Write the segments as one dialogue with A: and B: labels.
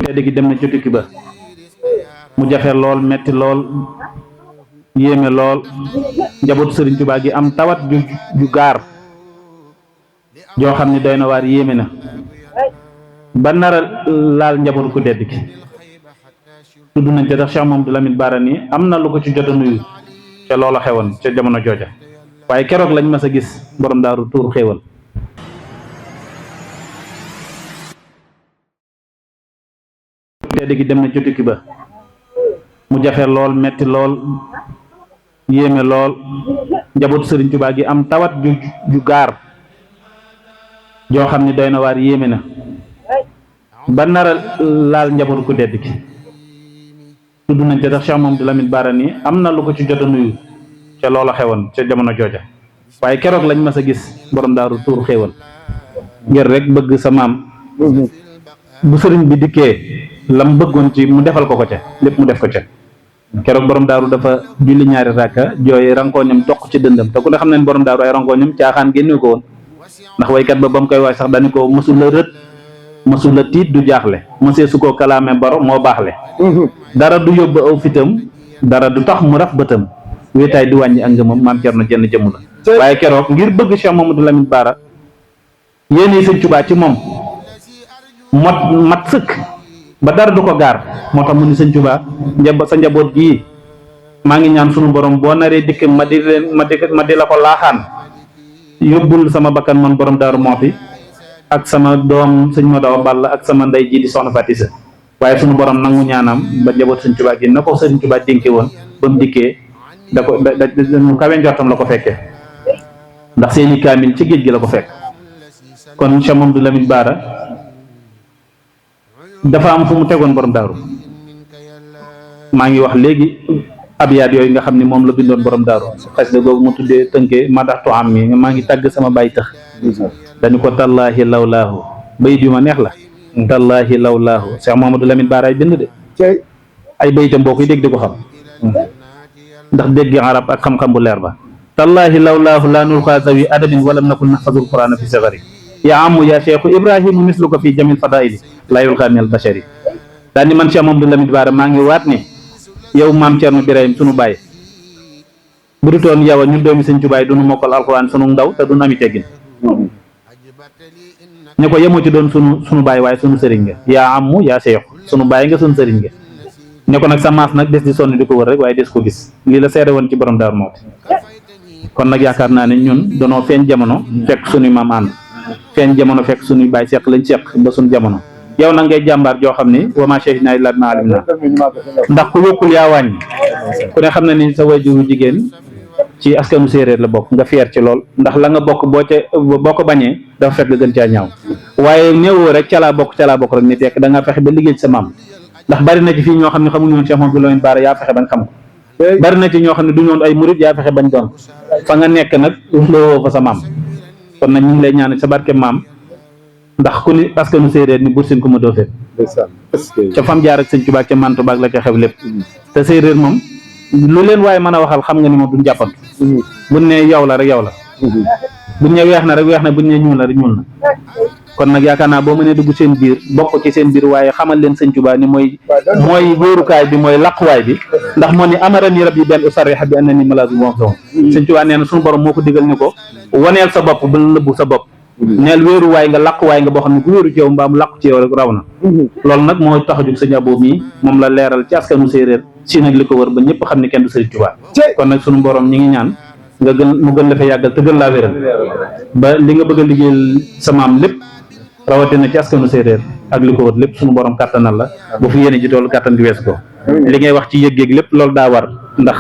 A: tedd gi dem na ci tukki ba mu jafe lool metti lool yéeme lool njabootu Sëriñ Tuubaa gi am tawat ju gaar joo xam ne doy na waar yéeme na ba nara laal njabootu ku tedd gi tudd nañ ca tax Cheikh Mamadou Lamine Bara ni am na lu ko ci jot a nuyu ca loola xewoon ca jamono jooja waaye keroog lañ mas a gis borom daaru tuur xéewal tedd gi dem na ci tukki ba mu jafe lool metti lool yéeme lool njabootu Sëriñ Tuubaa gi am tawat ju gaar joo xam ne doy na waar yéeme na ba nara laal njabootu ku tedd gi tudd nañ ca tax Cheikh Mamadou Lamine Bara ni am na lu ko ci jot a nuyu ca loola xewoon ca jamono jooja waaye keroog lañ mas a gis borom daaru tuur xéewal ngir rek bëgg sa maam bu sëriñ bi dikkee lam bëggoon ci mu defal ko ca lépp mu def ko ca keroog borom daaru dafa julli ñaari rakka jooy rankooñam toq ci dëndam te ku ne xam ne borom daaru ay rankooñam caaxaan génne ko woon ndax waykat ba mu koy waay sax dañu ko mësul la rët mësul la tiit du jaaxle mësee su ko kalaame baro moo baaxle dara du yóbbu aw fitam dara du tax mu raf bëtam wéetaay di wàññi ak ngëmam maam Cerno jenn jëmm la waaye keroog ngir bëgg Cheikh Mamadou Lamine Bara yéene Sëñ Tuubaa ci moom mat sëkk ba dara du ko gaar moo tax mu ni Sëñ Tuubaa sa njaboot gii maa ngi ñaan sunu borom boo naree dikk ma di la ko laaxaan yóbbul sama bakkan man borom Daaru Muxti ak sama doom sëñ Modou Awa Balla ak sama ndey ji di soxna Fatisa waaye sunu borom nangu ñaanam ba njaboot Sëñ Tuubaa gi na ko Sëñ Tuubaa dénke woon ba mu dikkee da ko mu kawe njortam la ko fekkee ndax seeni kaamil ci géej gi la ko fekk kon Cheikh Mamadou Lamine Bara dafa am fu mu tegoon borom daaru maa ngi wax léegi abyaat yooyu nga xam ni moom la bindoon borom daaru xasida googu mu tuddee tënkee madaxtu am mi maa ngi tàgg sama bàyyi tax dañu ko tallaahi lawlaahu bayit yu ma neex la tallaahi lawlaahu Cheikh Mamadou Lamine Bara ay bind de ay bayitam boo koy dégg di ko xam ndax dégg arab ak xam-xam bu leer ba tallaahi lawlaahu laa nulqaa zawi adabin walam nakun naxfazul qur'ana fi sagari yaa amu yaa cheikhu ibrahimu misluka fi jamil fadaili laa yulqaa minal bashari daal ni man Cheikh Mamadou Lamine Bara maa ngi waat ni yow maam Cerno Birahim sunu baay bu du toon yow ñun doomi Sëñ Tuubaa duñu mokkal alxuraan sunu ndaw te duñu ami teggin ñu ko yemoo ci doon sunu baay waaye sunu sëriñ nga yaa amu yaa cheikhu sunu baay nga sunu sëriñ nga ne ko nag sa maas nag des di sonn di ko wër rek waaye des ko gis lii la seede woon ci borom Daaru Muxti kon nag yaakaar naa ne ñun danoo feeñ jamono fekk sunuy maam ànd feeñ jamono fekk sunuy baay seq lañ seq ba sunu jamono yow nag ngay jàmbaar joo xam ni wa maa shahidnaa illaa bimaa alimnaa ndax ku yokkul yaa wàññi ku ne xam na ni sa waajuru jigéen ci askanu séeréer la bokk nga fier ci lool ndax la nga bokk boo ko bañee dafa fekk nga gën caa ñaaw waaye néewoo rek ca laa bokk rek ni tekk da nga fexe ba liggéey ci sa maam ndax bari na ci fii ñoo xam ne xamuñu woon Cheikh Mamadou Lamine Bara yaa fexe bañ xam ko bari na ci ñoo xam ne duñu woon ay murit yaa fexe bañ doon fa nga nekk nag loo fa sa maam kon nag ñu ngi lay ñaan sa barke maam ndax ku ni askanu séeréer ni bursin ku ma doo fee ca fam jaar ak Sëñ Tuubaa ca mantu baag la ca xew lépp te séeréer moom lu leen waaye mën a waxal xam nga ni moom duñ jàppantu buñ ne yow la rek yow la buñ ne weex na rek weex na buñ ne ñuul na rek ñuul na kon nag yaakaar naa boo mënee dugg seen biir bokk ci seen biir waaye xamal leen Sëñ Tuubaa ni mooy wóorukaay bi mooy laquwaay bi ndax moo ni amarani rabbi benn usarriha bi annani malaazu moom sama Sëñ Tuubaa nee na suñu borom moo ko digal ni ko waneel sa bopp bu nëbbu sa bopp neel wéeruwaay nga laquwaay nga boo xam ne ku wéeru ci yow mbaa mu laqu ci yow rek raw na loolu nag moo tax a jóg Sëñ Abo mii moom la leeral ci askanu séeréer si nag li ko wër ba ñëpp xam ne kenn du Sëñ Tuubaa kon nag suñu borom ñi ngi ñaan nga mu gën la fa yàggal te gën laa wéral ba li nga bëgg a liggéeyal sa maam lépp rawatina ci askanu séeréer ak li ko wër lépp suñu borom kàttanal la bu fi yéene ji toolu kàttan gi wees ko li ngay wax ci yëg-yëg lépp loolu daa war ndax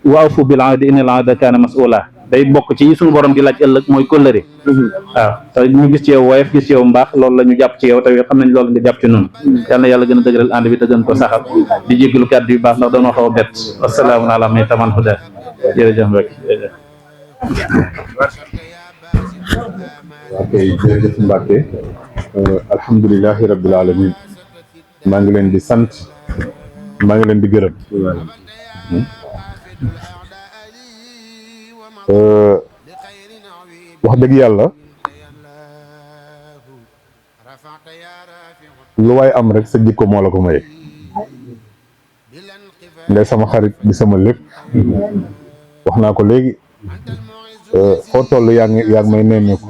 A: waaw fu bil ahdi innal ahda kaana mas'uula day bokk ci suñu borom di laaj ëllëg mooy kóllëre waaw te ñu gis ci yow woyof gis ci yow mbaax loolu la ñu jàpp ci yow te xam nañ loolu nga jàpp ci noonu yal na yàlla gën a dëgëral ànd bi te gën ko saxal di jéggalu kàddu yu baax ndax dañoo xaw a bett assalaamu ala man taman huda jërëjëf rek
B: ok jërëjëf Mbacke alhamdulilahi rabbil alamin maa ngi leen di sant maa ngi leen di gërëm wax dëgg yàlla lu waay am rek sa jikko moo la ko maye ngay sama xarit di sama lépp wax naa ko léegi foo toll yaa ngi may nemmeeku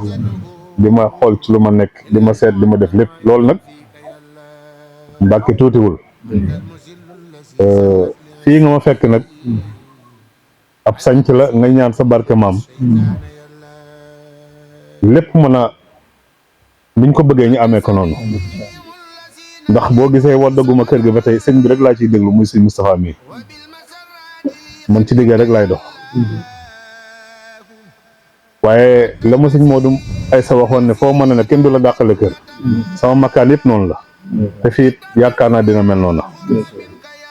B: di ma xool ci lu ma nekk di ma seet di ma def lépp loolu nag Mbàkke tuutiwul fii nga ma fekk nag ab sanc la nga ñaan sa barke maam lépp mën a niñ ko bëggee ñu amee ko noonu ndax boo gisee waddaguma kër gi ba tey sëñ bi rek laa ciy déglu muy sëñ Moustapha mi man ci diggee rek laay dox waaye la ma sëñ Modou ay sa waxoon ne foo mën a ne kenn du la dàqale kër sama makkaan yëpp noonu la te fii yaakaar naa dina mel noonu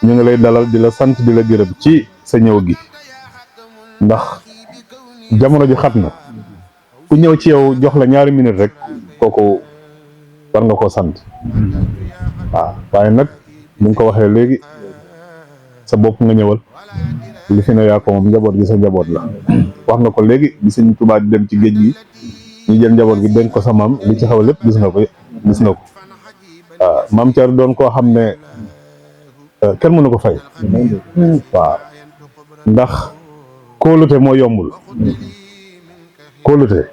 B: ñu ngi lay dalal di la sant di la gërëm ci sa ñëw gi ndax jamono ji xat na ku ñëw ci yow jox la ñaari minute rek kooku war nga koo sant waaw waaye nag ni nga ko waxee léegi sa bopp nga ñëwal li fi ne yaa ko moom njaboot gi sa njaboot la wax nga ko léegi bi Sëñ Tuubaa di dem ci géej gi ñu jël njaboot gi dénk ko sa maam li ci xaw lépp gis nga ko waaw maam Thierno doon koo xam ne kenn mënu ko fay waaw ndax kóolute moo yombul kóolute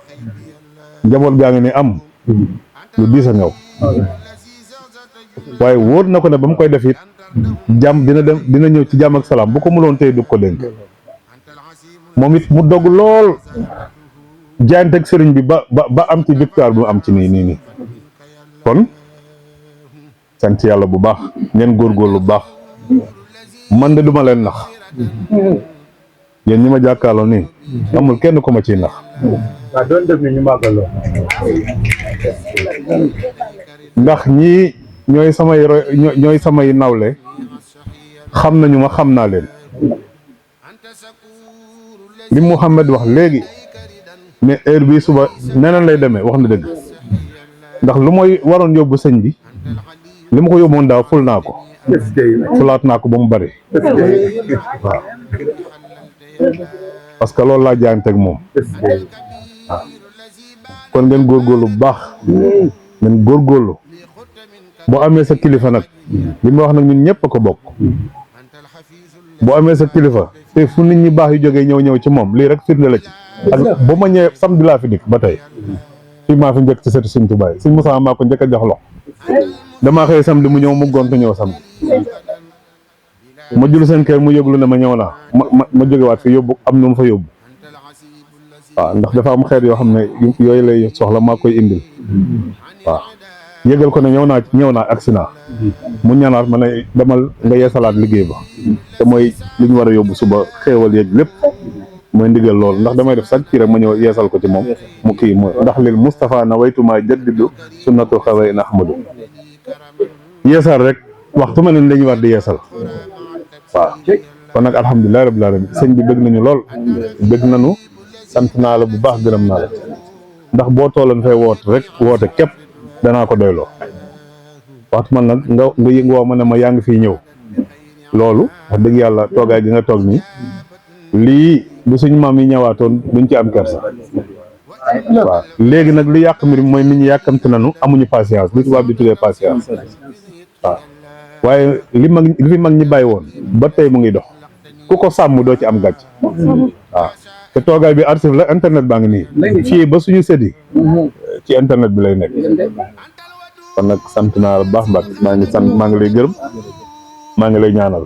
B: njaboot gaa ngi ne am lu diis a ñëw waaye wóor na ko ne ba mu koy def it jàmm dina ñëw ci jàmm ak salaam bu ko mënoon tey du ko dénk moom it mu dogg lool jaayanteeg sëriñ bi ba am ci victoire bu am ci nii kon sant yàlla bu baax ngeen góorgóorlu bu baax man de duma leen nax yéen ñi ma jàkkaarloo nii amul kenn ko ma ciy nax
C: waaw doon def ni ñu màggaloo
B: ndax ñii ñooy samay nawle xam nañu ma xam naa leen li Mouhamed wax léegi ne heure bii suba neneen lay demee wax na dëgg ndax lu mooy waroon yóbbu sëñ bi li ma ko yóbboon daaw ful naa ko fulaat naa ko ba mu bari waaw parce que loolu laa jaayanteeg moom waaw kon ngeen góorgóorlu bu baax ngeen góorgóorlu boo amee sa kilifa nag li ma wax nag ñun ñëpp a ko bokk boo amee sa kilifa te fu nit ñi baax yu jógee ñëw ci moom lii rek firnde la ci ak ba ma ñëwee samedi laa fi dikk ba tey fii maa fi njëkk ci seetu Sëñ Tuubaa Sëñ Musaa maa ko njëkk a jox loxo damaa xëy samedi mu ñëw mu gontu ñëw samedi ma jul seen kër mu yëglu ne ma ñëw naa ma jógewaat fi yóbbu am na mu fa yóbbu waaw ndax dafa am xeet yoo xam ne yooyu lay soxla maa koy indil waaw yëgal ko ne ñëw naa accident mu ñaanaat ma ne demal nga yeesalaat liggéey ba te mooy li ñu war a yóbbu suba xéewal yeeg lépp mooy ndigal loolu ndax damay def sax kii rek ma ñëw yeesal ko ci moom mu kii mooy ndax lil Moustapha na waytuma jaddidu sunnatul xaway na ahmadu yeesal rek waxtu ma ne dañuy war di yeesal waaw kon nag alhamdulilah rabbil alamin sëñ bi bëgg nañu lool bëgg nañu sant naa la bu baax gërëm naa la ndax boo toolan fay woote képp danaa ko doyloo waxtu man nag nga yëngoo ma ne ma yaa ngi fiy ñëw loolu wax dëgg yàlla toogaay gi nga toog nii lii bu suñu maam yi ñëwaatoon duñ ci am kersa waaw léegi nag li yàq mbir mooy nit ñi yàkkamte nañu amuñu patience li tubaab di tuddee patience waaw waaye li fi mag ñi bàyyi woon ba tey mu ngi dox ku ko sàmm doo ci am gàcc waaw te toogaay bi archive la internet baa ngi nii fii ba suñu sëti ci internet bi lay nekk kon nag sant naa la baax Mbacke maa ngi lay gërëm maa ngi lay ñaanal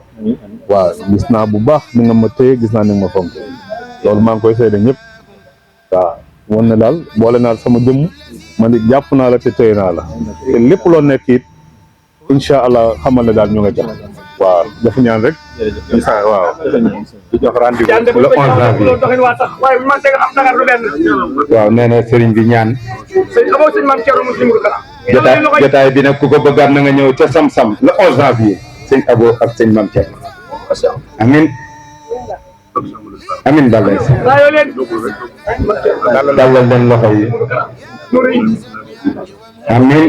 B: waaw gis naa bu baax ni nga ma téye gis naa ni nga ma fonk loolu maa ngi koy seede ñëpp waaw woon na daal boole naa sama jëmm man it jàpp naa la te téye naa la te lépp loo nekk it incha allah xamal ne daal ñu nga jax waaw dafa ñaan rek waaw di jox rendez-vous le 11 janvier waaw nee na sëriñ bi ñaan jotaay bi nag ku ko bëggaat na nga ñëw ca Sam-Sam le 11 janvier sëñ Abo ak sëñ Mame Thierno amin amin dalal leen loxo yi amin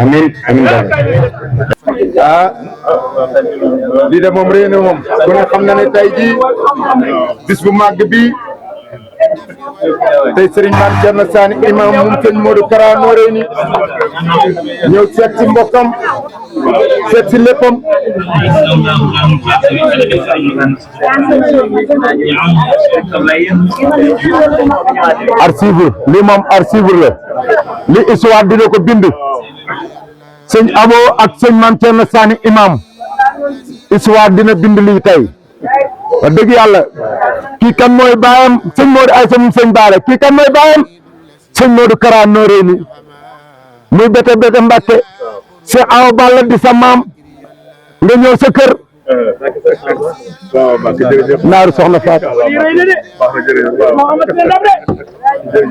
B: amin amin
C: lii de moom réy na moom ku ne xam na ne tey jii bis bu màgg bi tey Serigne Mame Thierno Sani imam moom sëñ Modou Kara Noreyni ñëw seet si mbokkam seet si léppam archive li moom archive la li histoire dina ko bind sëñ Abo ak sëñ Mame Thierno Sani imam histoire dina bind lii tey wax dëgg yàlla kii kan mooy baayam sëñ Modou Aïssa moom sëñ Baara kii kan mooy baayam sëñ Modou Kara Noreyni muy bete bete Mbàkke Cheikh Awa Balla di sa maam nga ñëw sa kër naaru soxna Faat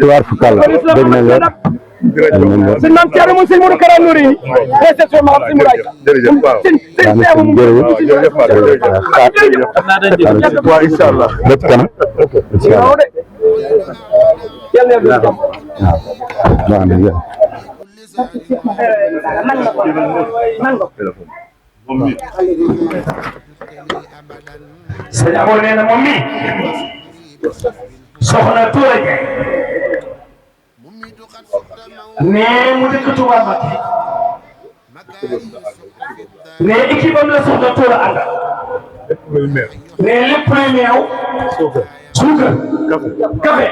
C: war fu kàlla dégg nañ leen
D: sëñ Mame Thierno moom sëñ Modou Kara Noreyni réception ma sëñ Modou Aïssa
C: waaw incha allah
B: lépp kana
D: sëñ Abo nee na moom mi soxna Touré nee mu dëkk Touba Mbacké nee équipe am la soxna Touré ànd nee lépp luy meew suukar café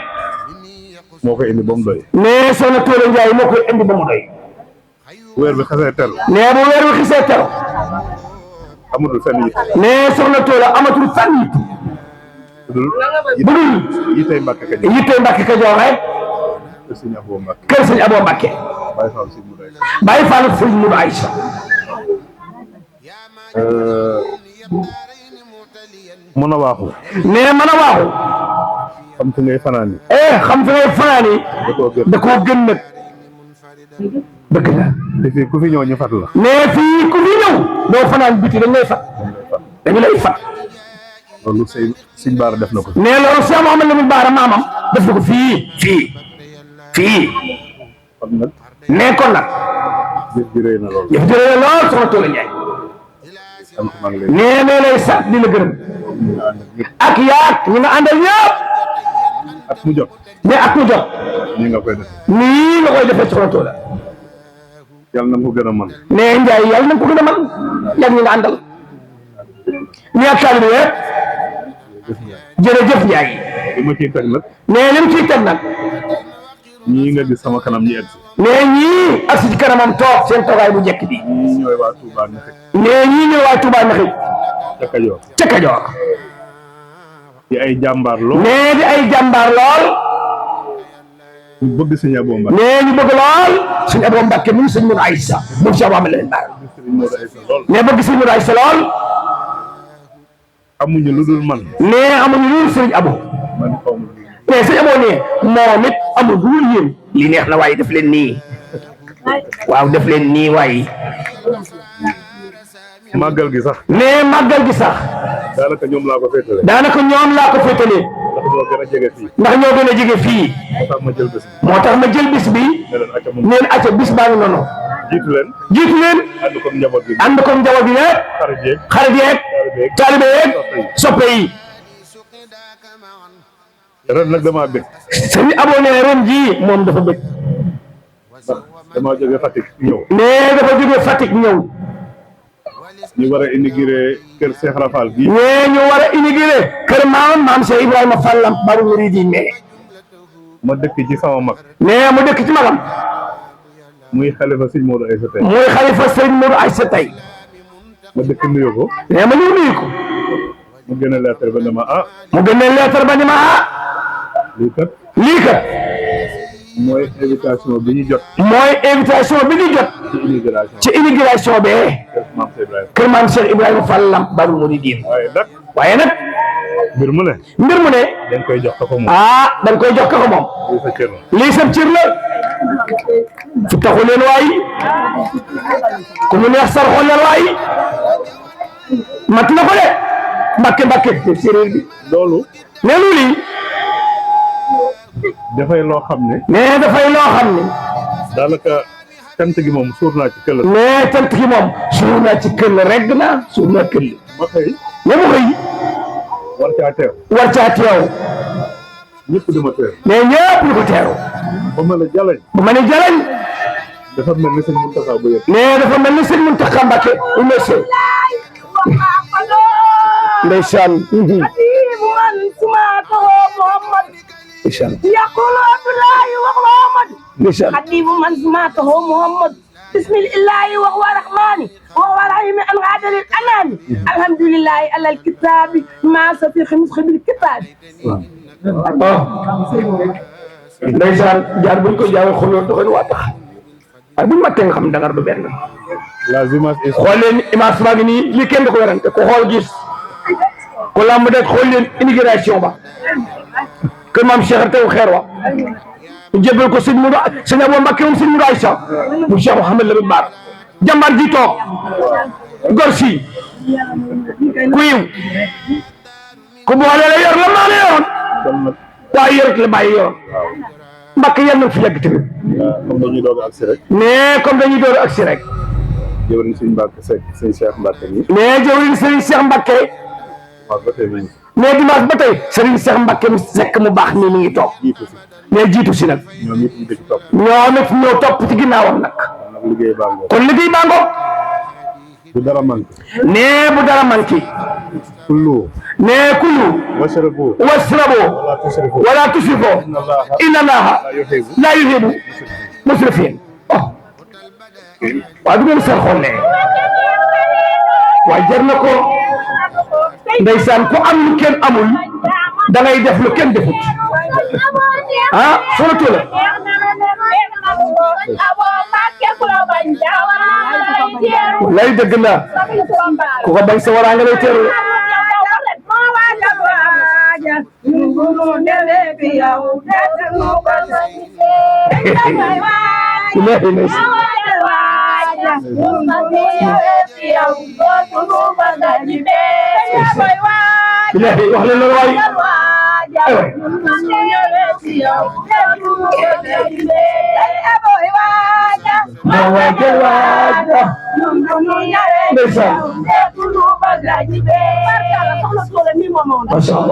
B: moo koy indi ba mu doy
D: nee soxna Touré Ndiaye moo koy indi ba mu doy
B: weer bi xasee tel
D: nee bu weer wi xisee teru
B: amatul fenn yi
D: nee soxna Touré amatul fenn
B: budul
D: bu dul
B: yitey Mbàkke Kajoor
D: yittee Mbàkke Kajoor rek
B: sëñ Abo Mbàkke
D: kër sëñ Abo Mbàkke
B: Baye Fall sëñ Modou Aïssa
D: bàyyi Fall sëñ Modou Aïssa
B: mën a waaxu
D: nee mën a waaxu
B: xam fi ngay fanaan yi
D: xam fi ngay fanaan yi da koo gën nag dëgg la
B: te fii ku fi ñëw ñu fat la
D: nee fii ku fi ñëw doo fanaan biti dañ lay fat dañu lay fat
B: loolu sëñ Baara def na ko
D: nee loolu Cheikh Mouhamed Lamine Bara maamam def na ko fii
B: kon nag
D: nee kon nag
B: jëf ji rëy na lool
D: jëf jëree lool soxna Touré Ndiaye
B: sant maa ngi lay
D: nee nee lay sant di la gërëm ak yaak ñi nga àndal ñëpp
B: at mu jot
D: mais at mu jot
B: nii nga koy def
D: nii nga koy defee soxna Touré
B: yàlla na ko gën a mën
D: nee Ndiaye yàlla na ko gën a mën yàgg ñi nga àndal ñi ak taalibe yëpp jërëjëf Ndiaye
B: li ma ciy teg nag
D: nee li mu ciy teg nag
B: ñii nga gis sama kanam ñi egg si
D: nee ñii ak si ci kanamam toog seen toogaay bu njëkk bi
B: ñii ñooy waa Touba Naxi
D: nee ñii ñëw waa Touba Naxi
B: ca Kajoor
D: ca Kajoor
B: di ay jàmbaar lool
D: nee di ay jàmbaar lool
B: ñu bëgg sëñ Abo Mbàkke
D: nee ñu bëgg lool sëñ Abo Mbàkke moom sëñ Modou Aïssa moom Cheikh Mouhamed Lamine Bara
B: sëñ Modou Aïssa lool
D: nee bëgg sëñ Modou Aïssa lool
B: amuñu lu dul man
D: nee amuñu lu sëñ Abo
B: man xaw ma lu
D: mais sëñ Abo nee moom it amul lu dul yéen li neex na waaye def leen nii waaw def leen nii waaye
B: màggal gi sax
D: nee màggal gi sax
B: daanaka ñoom laa ko féetale
D: daanaka ñoom laa ko féetalee
B: ndax ñoo gën a jege fii
D: ndax ñoo gën a jege fii
B: moo tax ma jël bés bi
D: moo tax ma jël bis bi
B: ne leen acca moom
D: neen acca bis baa ngi noonu
B: jiitu leen
D: jiitu leen
B: ànd ko njaboot bi
D: ànd ko njaboot bi yëpp
B: xarit yeeg
D: xarit yeeg taalibe yeeg soppe yi
B: ren nag damaa bëgg
D: sëñ Abo nee ren jii moom dafa bëgg
B: ndax damaa jóge Fatick ñëw
D: nee dafa jóge Fatick ñëw
B: ñu war a inauguré kër Cheikh Rafal bii
D: nee ñu war a inauguré kër maam Cheikh Ibrahima Fall Lamp Baabul Muridiin mais
B: ma dëkk ci sama mag
D: nee mu dëkk ci magam
B: muy xalifa sëñ Modou Aïssa tey
D: muy xalifa sëñ Modou Aïssa tey
B: ma dëkk nuyu ko
D: nee ma ñëw nuyu ko
B: mu gën a lettre ba ne ma ah
D: mu génne lettre ba ni ma
B: lii kat
D: lii kat
B: mooy invitation bi ñu jot
D: mooy invitation bi ñu jot ci inauguration bi kër maam Cheikh Ibrahima Fall Lamp Baabul Muridiin waaye nag
B: mbir mu ne dañ koy jox ko moom
D: dañ koy jox ko moom
B: lii sa cër la
D: lii sa cër la fu taxu leen waay ku mu neex sar xool leen waay mat na ko de mbàkke séeréer bi
B: loolu
D: ne lu lii
B: dafay loo xam ne
D: ne dafay loo xam ne
B: daanaka cant gi moom suur naa ci këll
D: ne cant gi moom suur naa ci këll regg naa suur naa këll
B: ma xëy
D: ne mu xëy
B: war caa teew
D: war caa teew
B: ñëpp dama teer
D: mais ñëpp ñu ko teeru
B: ba ma la jalañ
D: bu ma ne jalañ
B: dafa mel ni sëñ Mountakha bu yëpp
D: mais dafa mel ni sëñ Mountakha Mbacké monsieur ndeysaan
E: يقول عبد الله وهو محمد
D: ndeysaan
E: خديم من سمعته محمد بسم الله وهو الرحمن وهو الرحيم الغادر الأنام الحمد لله على الكتاب ما سفيخ مسخ بالكتاب
D: ndeysaan jaar buñ ko jaawee xoloon doxoon waa tax ay buñ mattee nga xam dangar du benn
B: la image est
D: xool leen image baa ngi nii lii kenn du ko werante ko xool gis ko lamb det xool leen immigration ba kër maam Cheikh tew xeer wa ñu jébbal ko sëñ Modou sëñ Abou Mbacké moom sëñ Modou Aïssa mu Cheikh Mouhamed Lamine Bara jàmbaar ji toog gor si ku yiw ku boole la yor la maa la yoroon waaye yorut la bàyyi yoroon Mbacké yal na fi yàgg tamit
B: comme dañuy doog ak si rek
D: mais comme dañuy door agsi rek
B: jëwriñ sëñ Mbacké Seck sëñ Cheikh Mbacké ni
D: mais jëwriñ sëriñ Cheikh Mbacké
B: wax ba tey nañu
D: mais dimanche ba tey sëriñ Cheikh Mbacké mu Seck mu baax nii mi ngi toog
B: jiitu si
D: mais jiitu si nag
B: ñoom ñëpp ñu dëkk topp
D: ñoo it ñoo topp ci ginnaawam nag
B: nag liggéey baa ngoo
D: kon liggéey baa ngoog
B: bu dara manqué
D: nee bu dara manqué
B: kullu
D: nee kulu
B: washrabu
D: wasrabo
B: wala tusrifu
D: wala tusrifo inna allaha la yuhibbu musrifin waaye du ngeen seen xool ne waaye jar na ko ndeysaan ku am lu kenn amul da ngay def lu kenn defut ah suratu la lay dëgg la ku ko bañ sa waraa nga lay teeru bilahi wax leen loolu waay ndeysaan